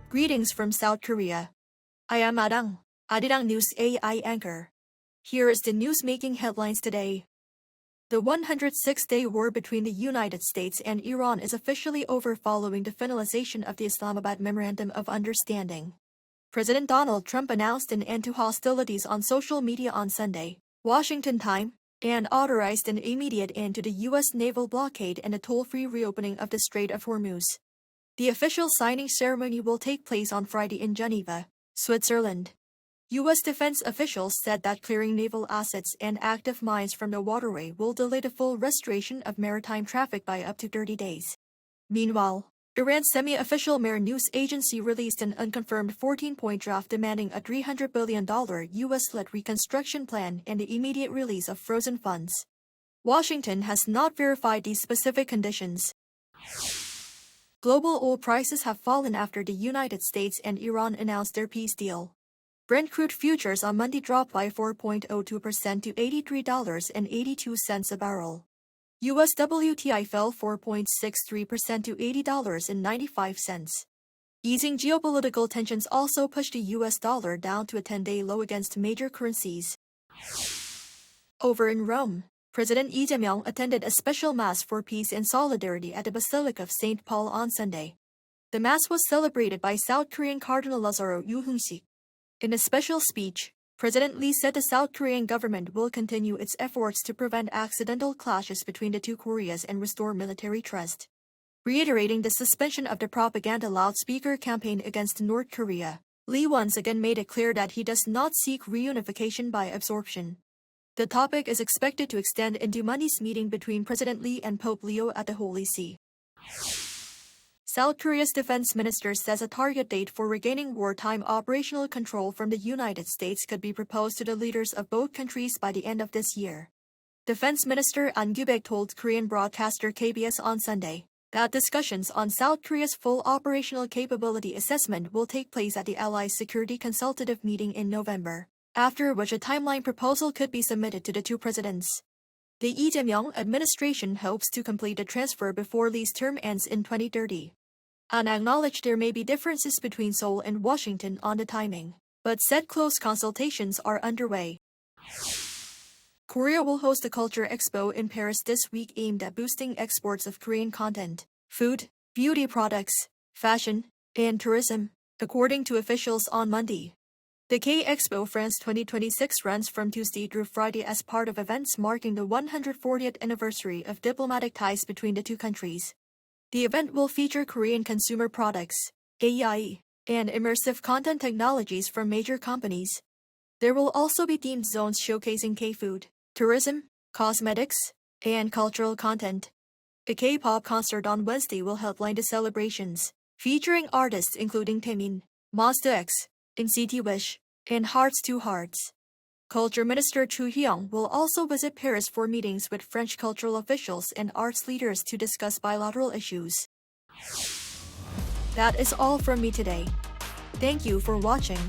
Greetings from South Korea. I am Arirang News AI anchor. Here is the news making headlines today. The 106-day war between the United States and Iran is officially over following the finalization of the Islamabad Memorandum of Understanding. President Donald Trump announced an end to hostilities on social media on Sunday, Washington time, and authorized an immediate end to the U.S. naval blockade and a toll-free reopening of the Strait of Hormuz. The official signing ceremony will take place on Friday in Geneva, Switzerland. U.S. defense officials said that clearing naval assets and active mines from the waterway will delay the full restoration of maritime traffic by up to 30 days. Meanwhile, Iran's semi-official Mehr news agency released an unconfirmed 14-point draft demanding a $300 billion U.S.-led reconstruction plan and the immediate release of frozen funds. Washington has not verified these specific conditions. Global oil prices have fallen after the United States and Iran announced their peace deal. Brent crude futures on Monday dropped by 4.02% to $83.82 a barrel. US WTI fell 4.63% to $80.95. Easing geopolitical tensions also pushed the US dollar down to a 10-day low against major currencies. Over in Rome, President Lee Jae-myung attended a special Mass for peace and solidarity at the Basilica of St. Paul on Sunday. The Mass was celebrated by South Korean Cardinal Lazaro Yoo-hoon-sik. In a special speech, President Lee said the South Korean government will continue its efforts to prevent accidental clashes between the two Koreas and restore military trust. Reiterating the suspension of the propaganda loudspeaker campaign against North Korea, Lee once again made it clear that he does not seek reunification by absorption. The topic is expected to extend into Monday's meeting between President Lee and Pope Leo at the Holy See. South Korea's defense minister says a target date for regaining wartime operational control from the United States could be proposed to the leaders of both countries by the end of this year. Defense Minister An Gu-baek told Korean broadcaster KBS on Sunday that discussions on South Korea's full operational capability assessment will take place at the Allies' Security Consultative Meeting in November, after which a timeline proposal could be submitted to the two presidents. The Lee Jae-myung administration hopes to complete the transfer before Lee's term ends in 2030. An acknowledged there may be differences between Seoul and Washington on the timing, but said close consultations are underway. Korea will host a Culture Expo in Paris this week aimed at boosting exports of Korean content, food, beauty products, fashion, and tourism, according to officials on Monday. The K-Expo France 2026 runs from Tuesday through Friday as part of events marking the 140th anniversary of diplomatic ties between the two countries. The event will feature Korean consumer products, AI, and immersive content technologies from major companies. There will also be themed zones showcasing K-food, tourism, cosmetics, and cultural content. A K-pop concert on Wednesday will headline the celebrations, featuring artists including Taemin, Monsta X, NCT Wish, and Hearts to Hearts. Culture Minister Chu Hyung will also visit Paris for meetings with French cultural officials and arts leaders to discuss bilateral issues. That is all from me today. Thank you for watching.